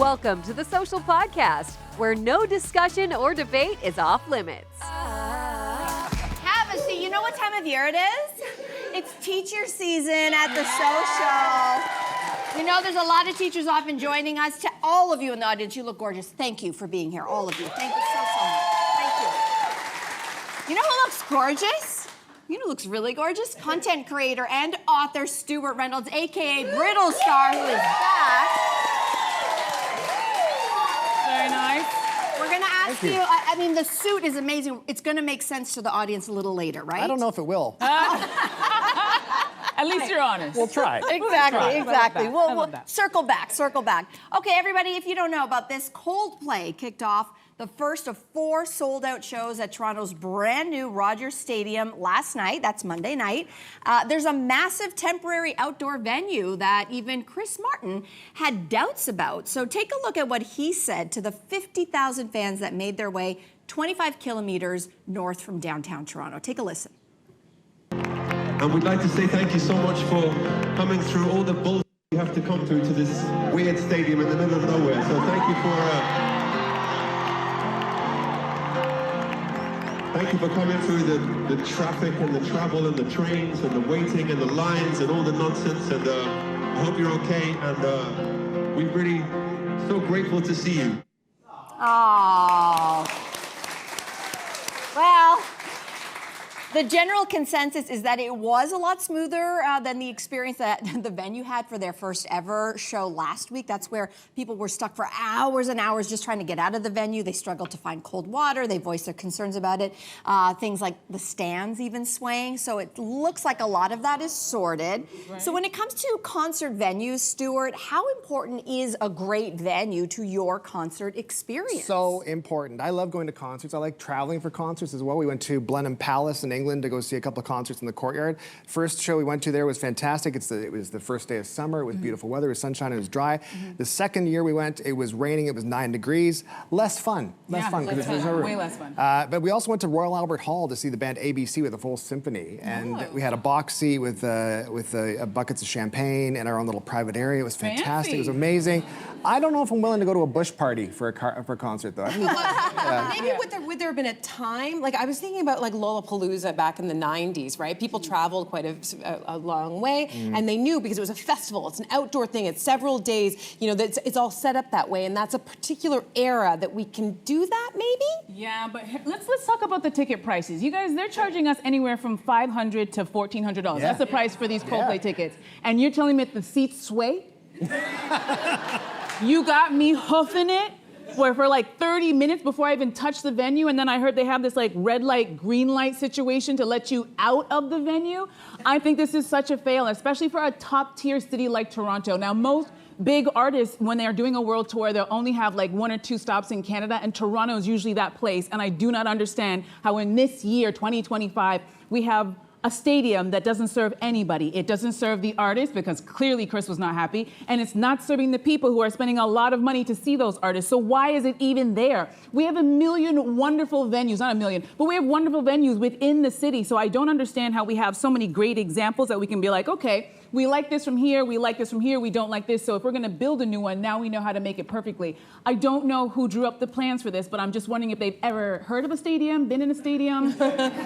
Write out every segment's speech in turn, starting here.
Welcome to the Social Podcast, where no discussion or debate is off limits. Have a seat. You know what time of year it is? It's teacher season at the Social. You know, there's a lot of teachers often joining us. To all of you in the audience, you look gorgeous. Thank you for being here, all of you. Thank you so much. Thank you. You know who looks gorgeous? You know who looks really gorgeous? Content creator and author Stuart Reynolds, a.k.a. Brittle Star, who is back. Very nice. We're going to ask you, I mean, the suit is amazing. It's going to make sense to the audience a little later, right? I don't know if it will. At least you're honest. We'll try. Exactly. We'll that. circle back. Okay, everybody, if you don't know about this, Coldplay kicked off the first of 4 sold-out shows at Toronto's brand new Rogers Stadium last night. That's Monday night. There's a massive temporary outdoor venue that even Chris Martin had doubts about. So take a look at what he said to the 50,000 fans that made their way 25 kilometers north from downtown Toronto. Take a listen. And we'd like to say thank you so much for coming through all the bullshit you have to come through to this weird stadium in the middle of nowhere. So thank you for coming through the traffic and the travel and the trains and the waiting and the lines and all the nonsense. And I hope you're okay. And we're really so grateful to see you. Oh. Well, the general consensus is that it was a lot smoother than the experience that the venue had for their first ever show last week. That's where people were stuck for hours and hours just trying to get out of the venue. They struggled to find cold water. They voiced their concerns about it. Things like the stands even swaying. So it looks like a lot of that is sorted. Right. So when it comes to concert venues, Stuart, how important is a great venue to your concert experience? So important. I love going to concerts. I like traveling for concerts as well. We went to Blenheim Palace in England to go see a couple of concerts in the courtyard. First show we went to there was fantastic. It was the first day of summer. It was beautiful weather. It was sunshine. It was dry. The second year we went, it was raining. It was 9 degrees. Less fun. Less fun. Way less fun. But we also went to Royal Albert Hall to see the band ABC with a full symphony. And we had a box seat with buckets of champagne and our own little private area. It was fantastic. Fancy. It was amazing. I don't know if I'm willing to go to a bush party for a concert though. Maybe would there have been a time, like I was thinking about like Lollapalooza back in the 90s, right? People traveled quite a long way and they knew because it was a festival, it's an outdoor thing, it's several days, you know, it's all set up that way and that's a particular era that we can do that maybe? Yeah, but let's talk about the ticket prices. You guys, they're charging us anywhere from $500 to $1,400. Yeah. That's the price for these Coldplay tickets. And you're telling me that the seats sway? You got me hoofing it for like 30 minutes before I even touched the venue, and then I heard they have this like red light, green light situation to let you out of the venue. I think this is such a fail, especially for a top tier city like Toronto. Now, most big artists, when they are doing a world tour, they'll only have like 1 or 2 stops in Canada, and Toronto is usually that place. And I do not understand how in this year, 2025, we have a stadium that doesn't serve anybody. It doesn't serve the artists because clearly Chris was not happy, and it's not serving the people who are spending a lot of money to see those artists. So why is it even there? We have a million wonderful venues, not a million, but we have wonderful venues within the city. So I don't understand how we have so many great examples that we can be like, okay, we like this from here, we like this from here, we don't like this. So if we're gonna build a new one, now we know how to make it perfectly. I don't know who drew up the plans for this, but I'm just wondering if they've ever heard of a stadium, been in a stadium.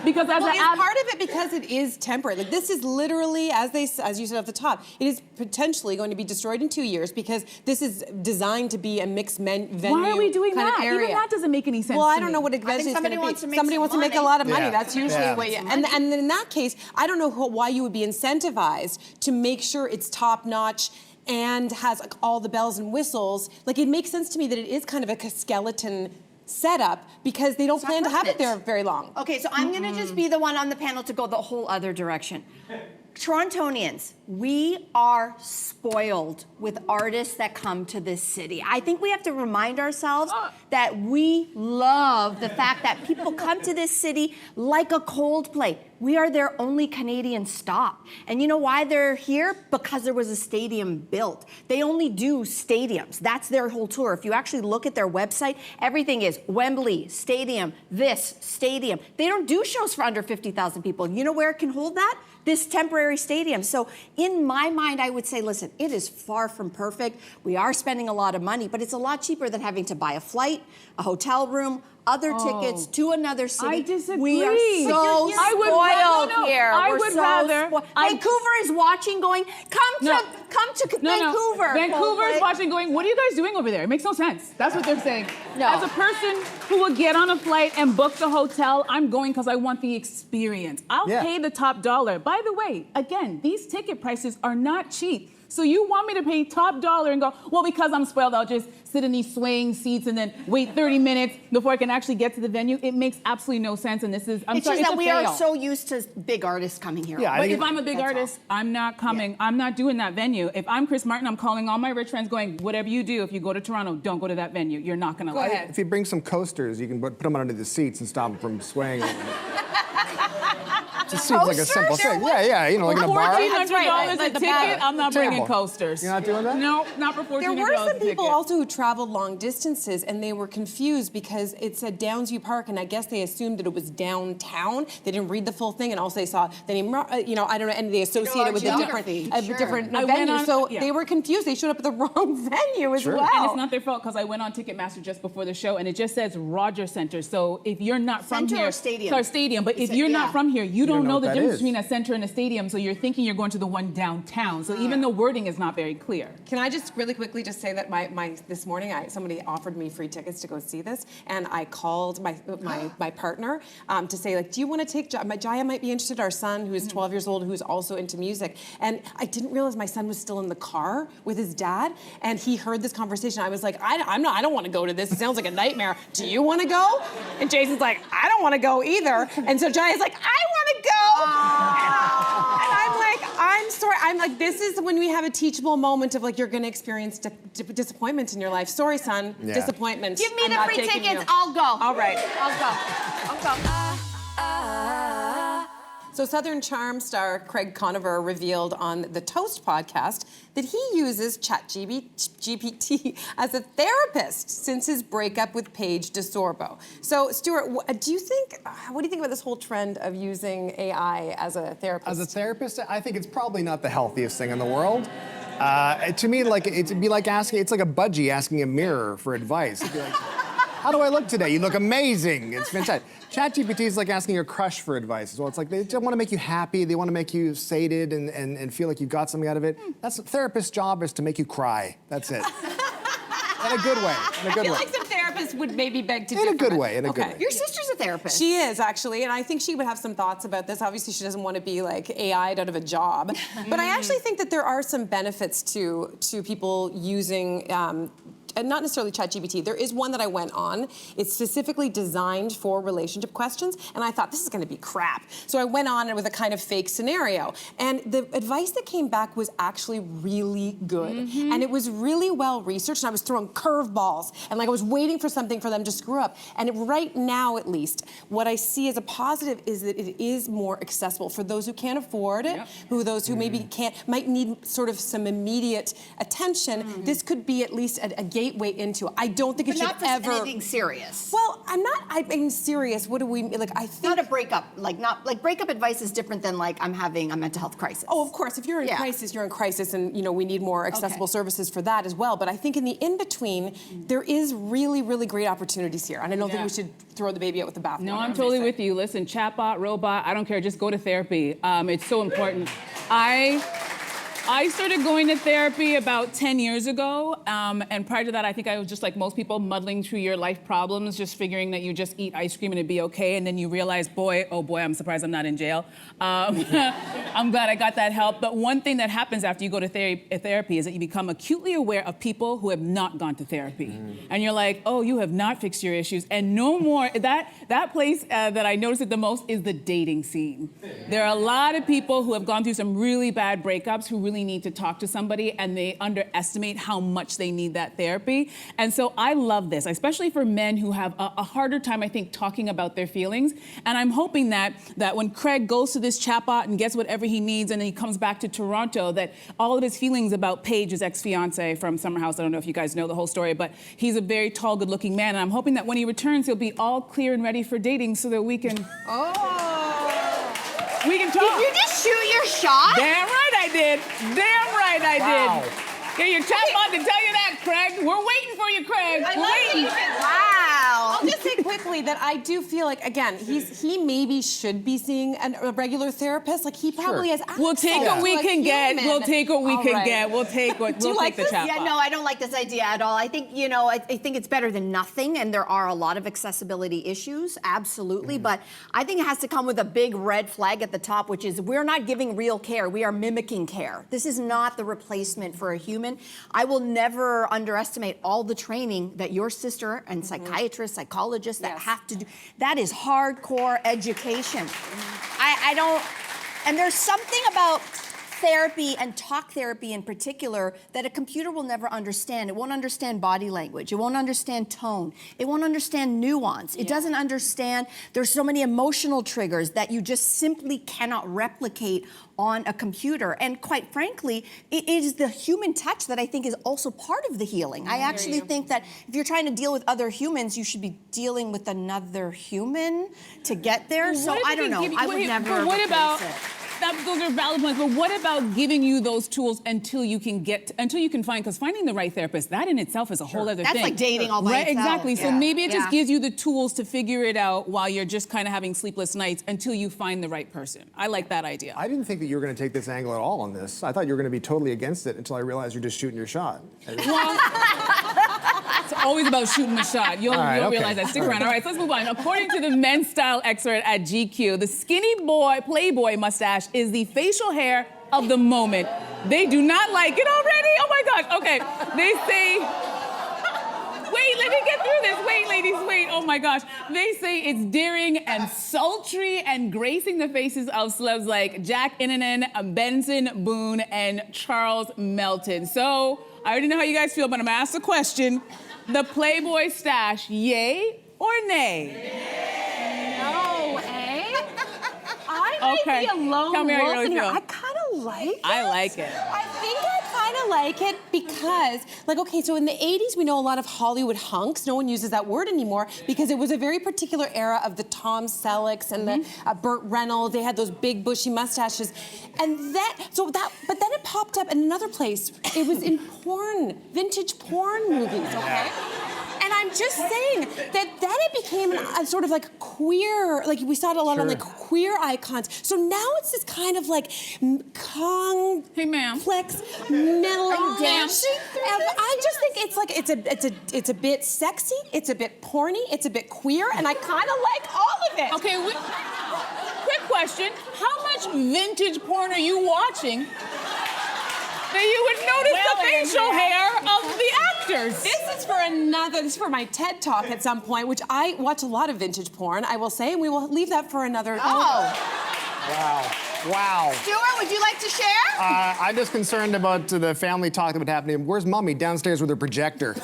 Because as part of it because it is temporary. Like this is literally, as you said at the top, it is potentially going to be destroyed in 2 years because this is designed to be a mixed venue. Why are we doing kind that? of area. Even that doesn't make any sense. Well, to I don't me. know what eventually is going to be. Somebody wants to make a money. lot of money. Yeah. That's usually what you. And in that case, I don't know why you would be incentivized to make sure it's top notch and has like, all the bells and whistles. Like it makes sense to me that it is kind of a skeleton setup because they don't plan to have it there very long. Okay, so I'm gonna just be the one on the panel to go the whole other direction. Torontonians, we are spoiled with artists that come to this city. I think we have to remind ourselves that we love the fact that people come to this city like a Coldplay. We are their only Canadian stop. And you know why they're here? Because there was a stadium built. They only do stadiums. That's their whole tour. If you actually look at their website, everything is Wembley, stadium, this, stadium. They don't do shows for under 50,000 people. You know where it can hold that? this temporary stadium. So in my mind, I would say, listen, it is far from perfect. We are spending a lot of money, but it's a lot cheaper than having to buy a flight, a hotel room, other tickets to another city. I disagree. We are so spoiled here. I would rather. Vancouver is watching, going, come to Vancouver. Vancouver is watching, going, what are you guys doing over there? It makes no sense. That's what they're saying. No. As a person who will get on a flight and book the hotel, I'm going because I want the experience. I'll pay the top dollar. By the way, again, these ticket prices are not cheap. So you want me to pay top dollar and go, well, because I'm spoiled, I'll just sit in these swaying seats and then wait 30 minutes before I can actually get to the venue? It makes absolutely no sense, and this is, it's just that we are so used to big artists coming here. Yeah, but if I'm a big artist, I'm not coming. Yeah. I'm not doing that venue. If I'm Chris Martin, I'm calling all my rich friends going, whatever you do, if you go to Toronto, don't go to that venue. You're not going to like it. If you bring some coasters, you can put them under the seats and stop them from swaying. It seems like a simple thing. Yeah, you know, like in a bar. $1,400 a ticket, I'm not bringing coasters. You're not doing that? No, not for $1,400 a ticket. There were some people also who traveled long distances, and they were confused because it said Downsview Park, and I guess they assumed that it was downtown. They didn't read the full thing, and also they saw the name, you know, I don't know, and they associated with a different venue. So they were confused. They showed up at the wrong venue as well. And it's not their fault because I went on Ticketmaster just before the show, and it just says Rogers Center. So if you're not from here, stadium. But if you're not from here, you don't know the difference between a center and a stadium, so you're thinking you're going to the one downtown. So even the wording is not very clear. Can I just really quickly just say that this morning somebody offered me free tickets to go see this, and I called my partner to say, like, do you want to take Jaya might be interested, our son who is 12 years old, who's also into music. And I didn't realize my son was still in the car with his dad, and he heard this conversation. I was like, I don't want to go to this. It sounds like a nightmare. Do you want to go? And Jason's like, I don't want to go either. And so Jaya's like, I want to go. And I'm like, I'm sorry. I'm like, this is when we have a teachable moment of like, you're going to experience disappointment in your life. Sorry, son. Yeah. Disappointment. Give me the free tickets. I'll go. All right. I'll go. So Southern Charm star Craig Conover revealed on the Toast podcast that he uses ChatGPT as a therapist since his breakup with Paige DeSorbo. So Stuart, what do you think about this whole trend of using AI as a therapist? As a therapist, I think it's probably not the healthiest thing in the world. To me, like it'd be like it's like a budgie asking a mirror for advice. It'd be like, how do I look today? You look amazing. It's fantastic. ChatGPT is like asking your crush for advice as well. It's like they just want to make you happy. They want to make you sated and feel like you got something out of it. That's a therapist's job, is to make you cry. That's it. In a good way. In a good way. I feel like some therapists would maybe beg to differ. In a good way. In a good way. Your sister's a therapist. She is, actually, and I think she would have some thoughts about this. Obviously, she doesn't want to be like AI'd out of a job. But I actually think that there are some benefits to people using and not necessarily ChatGPT. There is one that I went on. It's specifically designed for relationship questions, and I thought, this is going to be crap. So I went on with a kind of fake scenario, and the advice that came back was actually really good, and it was really well researched, and I was throwing curveballs, and like I was waiting for something for them to screw up. And right now, at least, what I see as a positive is that it is more accessible for those who can't afford it, those who maybe might need sort of some immediate attention. This could be at least a gateway into it. I don't think it should ever. Not anything serious. Well, I'm being serious. What do we like? I think not a breakup. Like breakup advice is different than like I'm having a mental health crisis. Oh, of course. If you're in crisis, you're in crisis, and we need more accessible services for that as well. But I think in the in between, there is really, really great opportunities here, and I don't think we should throw the baby out with the bathwater. No, I'm totally with you. Listen, chatbot, robot, I don't care. Just go to therapy. It's so important. I started going to therapy about 10 years ago, and prior to that, I think I was just like most people, muddling through your life problems, just figuring that you just eat ice cream and it'd be okay, and then you realize, oh boy, I'm surprised I'm not in jail. I'm glad I got that help, but one thing that happens after you go to therapy is that you become acutely aware of people who have not gone to therapy. And you're like, oh, you have not fixed your issues, and no more. That place that I noticed it the most is the dating scene. There are a lot of people who have gone through some really bad breakups who really need to talk to somebody, and they underestimate how much they need that therapy. And so I love this, especially for men who have a harder time, I think, talking about their feelings. And I'm hoping that when Craig goes to this chatbot and gets whatever he needs, and then he comes back to Toronto, that all of his feelings about Paige, his ex-fiance from Summer House, I don't know if you guys know the whole story, but he's a very tall, good-looking man, and I'm hoping that when he returns, he'll be all clear and ready for dating so that we can... We can talk. Did you just shoot your shot? Damn right I did. Damn right I did. Get your chatbot to tell you that, Craig. We're waiting for you, Craig. We're waiting. Wow. I'll just say quickly that I do feel like, again, he maybe should be seeing a regular therapist. Like, he probably has access. We'll take what we can get. We'll take what we can get. We'll take what. Do you like the this? chatbot. Yeah, no, I don't like this idea at all. I think, I think it's better than nothing, and there are a lot of accessibility issues, absolutely, but I think it has to come with a big red flag at the top, which is we're not giving real care, we are mimicking care. This is not the replacement for a human. I will never underestimate all the training that your sister and psychiatrists, psychologists that have to do. That is hardcore education. I don't, and there's something about therapy and talk therapy in particular that a computer will never understand. It won't understand body language. It won't understand tone. It won't understand nuance. It doesn't understand, there's so many emotional triggers that you just simply cannot replicate on a computer. And quite frankly, it is the human touch that I think is also part of the healing. I actually think that if you're trying to deal with other humans, you should be dealing with another human to get there. Well, so I don't know. I would never But what about replace it. those are valid points, but what about giving you those tools until you can find, because finding the right therapist, that in itself is a whole other thing. That's like dating all by right, itself. exactly. So Yeah. maybe it just gives you the tools to figure it out while you're just kind of having sleepless nights until you find the right person. I like that idea. I didn't think that you were going to take this angle at all on this. I thought you were going to be totally against it until I realized you're just shooting your shot. Well, it's always about shooting the shot. You'll realize that. Stick around. All right, so let's move on. According to the men's style expert at GQ, the skinny boy Playboy mustache is the facial hair of the moment. They do not like it already? Oh my gosh. Okay. They say, wait, let me get through this. Wait, ladies, wait. Oh my gosh. They say it's daring and sultry and gracing the faces of celebs like Jack Innanen, Benson Boone, and Charles Melton. So I already know how you guys feel, but I'm gonna ask the question. The Playboy stash, yay or nay? No, eh? I might be a lone Tell me how you wolf really in here. feel. I kind of like it. I like it. I think I kind of like it because, like, okay, so in the 80s, we know a lot of Hollywood hunks. No one uses that word anymore because it was a very particular era of the Tom Sellecks and the Burt Reynolds. They had those big bushy mustaches. And but then it popped up in another place. It was in porn, vintage porn movies, okay? And I'm just saying that then it became a sort of like queer, like we saw it a lot on like queer icons. So now it's this kind of like complex metal dancing. I just think it's like it's a bit sexy, it's a bit porny, it's a bit queer, and I kind of like all of it. Okay, quick question. How much vintage porn are you watching that you would notice the facial hair of the actors? This is for my TED Talk at some point, which I watch a lot of vintage porn, I will say, and we will leave that for another. Wow. Stuart, would you like to share? I'm just concerned about the family talk that would happen to him. Where's Mommy? Downstairs with her projector.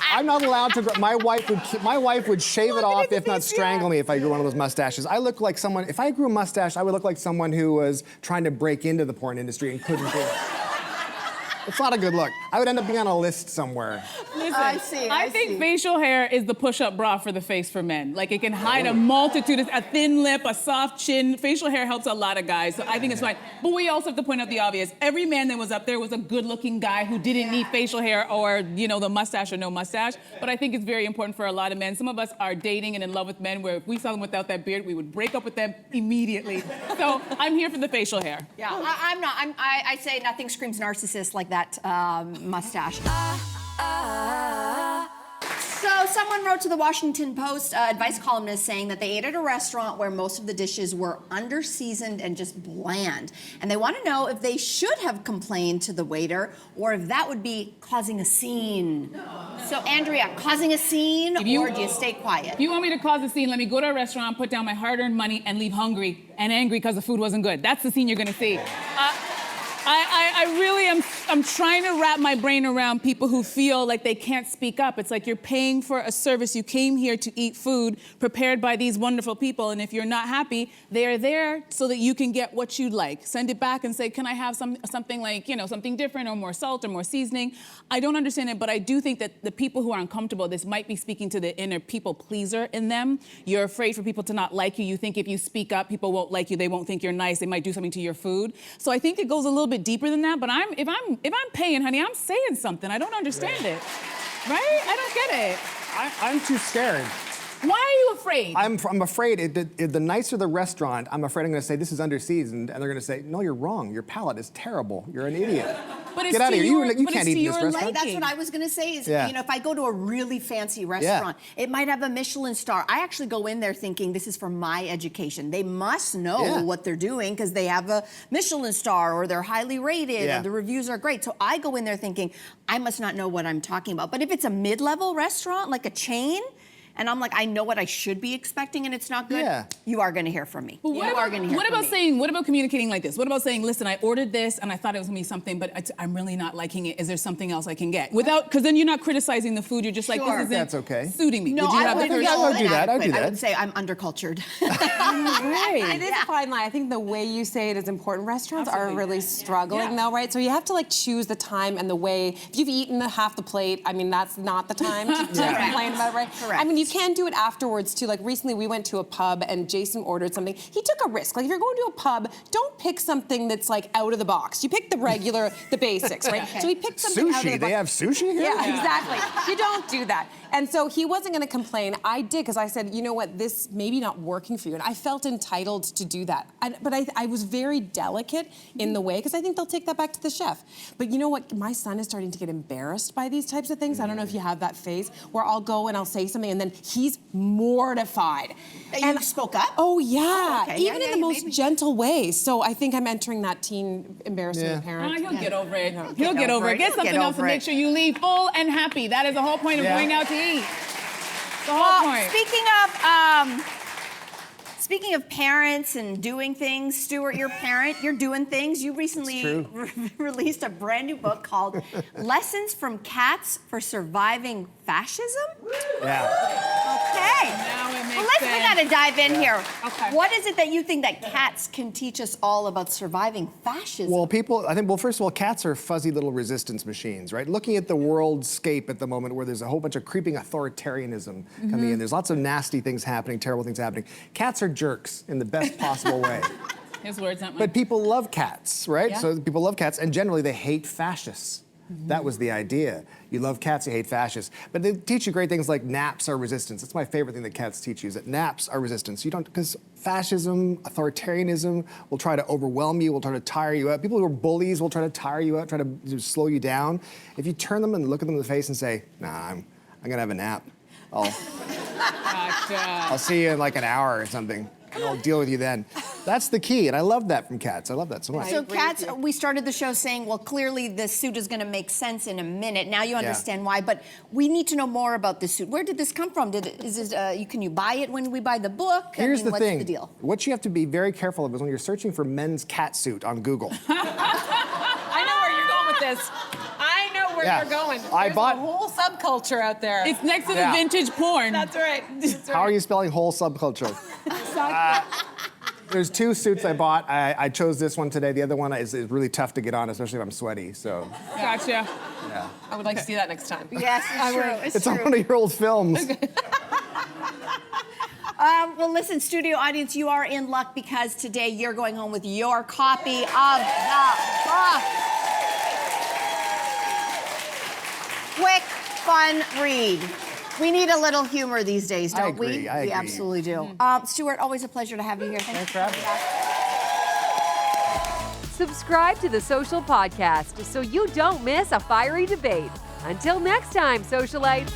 I'm not allowed to. My wife would shave it off, if not strangle me, if I grew one of those mustaches. I look like someone. If I grew a mustache, I would look like someone who was trying to break into the porn industry and couldn't do it. It's not a good look. I would end up being on a list somewhere. Listen, I think facial hair is the push-up bra for the face for men. Like, it can hide a multitude of, a thin lip, a soft chin. Facial hair helps a lot of guys, so I think it's fine. But we also have to point out the obvious. Every man that was up there was a good-looking guy who didn't need facial hair or, the mustache or no mustache. But I think it's very important for a lot of men. Some of us are dating and in love with men where if we saw them without that beard, we would break up with them immediately. So I'm here for the facial hair. Yeah, I'm not. I say nothing screams narcissist like that mustache. So someone wrote to the Washington Post, advice columnist, saying that they ate at a restaurant where most of the dishes were under-seasoned and just bland. And they want to know if they should have complained to the waiter or if that would be causing a scene. So Andrea, causing a scene or do you stay quiet? If you want me to cause a scene, let me go to a restaurant, put down my hard-earned money, and leave hungry and angry because the food wasn't good. That's the scene you're going to see. I really am. I'm trying to wrap my brain around people who feel like they can't speak up. It's like you're paying for a service. You came here to eat food prepared by these wonderful people, and if you're not happy, they are there so that you can get what you'd like. Send it back and say, can I have something like, something different or more salt or more seasoning? I don't understand it, but I do think that the people who are uncomfortable, this might be speaking to the inner people pleaser in them. You're afraid for people to not like you. You think if you speak up, people won't like you. They won't think you're nice. They might do something to your food. So I think it goes a little bit deeper than that. But if I'm paying, honey, I'm saying something. I don't understand it, right? I don't get it. I'm too scared. Why are you afraid? I'm afraid the nicer the restaurant, I'm afraid I'm going to say this is underseasoned, and they're going to say, no, you're wrong. Your palate is terrible. You're an idiot. But Get out of here. You can't eat in this restaurant. Right, that's what I was going to say is, Yeah. if I go to a really fancy restaurant, it might have a Michelin star. I actually go in there thinking this is for my education. They must know what they're doing because they have a Michelin star or they're highly rated or the reviews are great. So I go in there thinking I must not know what I'm talking about. But if it's a mid-level restaurant, like a chain, and I'm like, I know what I should be expecting and it's not good, you are going to hear from me. Well, what about communicating like this? What about saying, listen, I ordered this and I thought it was going to be something, but I'm really not liking it. Is there something else I can get? Because then you're not criticizing the food. You're just like, this isn't suiting me. No, I would do that. I would say I'm undercultured. Right. It is a fine line. I think the way you say it is important. Restaurants are really struggling though, right? So you have to choose the time and the way. If you've eaten half the plate, I mean, that's not the time to complain about it, right? Correct. I mean, you can do it afterwards too. Like recently we went to a pub and Jason ordered something. He took a risk. Like if you're going to a pub, don't pick something that's out of the box. You pick the regular, the basics, right? Okay. So he picked something out of the box. They have sushi here? Yeah, exactly. You don't do that. And so he wasn't going to complain. I did because I said, you know what, this may be not working for you. And I felt entitled to do that. But I was very delicate in the way because I think they'll take that back to the chef. But you know what? My son is starting to get embarrassed by these types of things. I don't know if you have that phase where I'll go and I'll say something and then he's mortified. And you spoke up? Oh, yeah. Oh, okay. Even in the most gentle ways. So I think I'm entering that teen embarrassing parent. He'll get over it. He'll get over it. Get something else and make sure you leave full and happy. That is the whole point of going out to eat. The whole point. Speaking of parents and doing things, Stuart, you're a parent, you're doing things. You recently released a brand new book called Lessons from Cats for Surviving Fascism? Yeah. Okay. Now it makes We got to dive in here. Okay. What is it that you think that cats can teach us all about surviving fascism? Well, first of all, cats are fuzzy little resistance machines, right? Looking at the worldscape at the moment where there's a whole bunch of creeping authoritarianism coming in, there's lots of nasty things happening, terrible things happening. Cats are jerks in the best possible way. His words, not mine. But people love cats, right? Yeah. So people love cats, and generally they hate fascists. That was the idea. You love cats, you hate fascists. But they teach you great things like naps are resistance. That's my favorite thing that cats teach you, is that naps are resistance. Because fascism, authoritarianism will try to overwhelm you, will try to tire you out. People who are bullies will try to tire you out, try to slow you down. If you turn them and look at them in the face and say, nah, I'm gonna have a nap. I'll see you in an hour or something, and I'll deal with you then. That's the key, and I love that from cats. I love that so much. So cats, we started the show saying, well, clearly the suit is going to make sense in a minute. Now you understand why, but we need to know more about the suit. Where did this come from? Can you buy it when we buy the book? Here's the thing. What's the deal? What you have to be very careful of is when you're searching for men's cat suit on Google. I know where you're going with this. I know where you're going. There's a whole subculture out there. It's next to the vintage porn. That's right. How are you spelling whole subculture? There's two suits I bought. I chose this one today. The other one is really tough to get on, especially if I'm sweaty. So. Gotcha. Yeah. I would like to see that next time. Yes, it's true. It's on one of your old films. Well, listen, studio audience, you are in luck because today you're going home with your copy of the book. Quick, fun read. We need a little humor these days, don't we? I agree. We absolutely do. Stuart, always a pleasure to have you here. Thanks for having me. Subscribe to the Social Podcast so you don't miss a fiery debate. Until next time, socialites.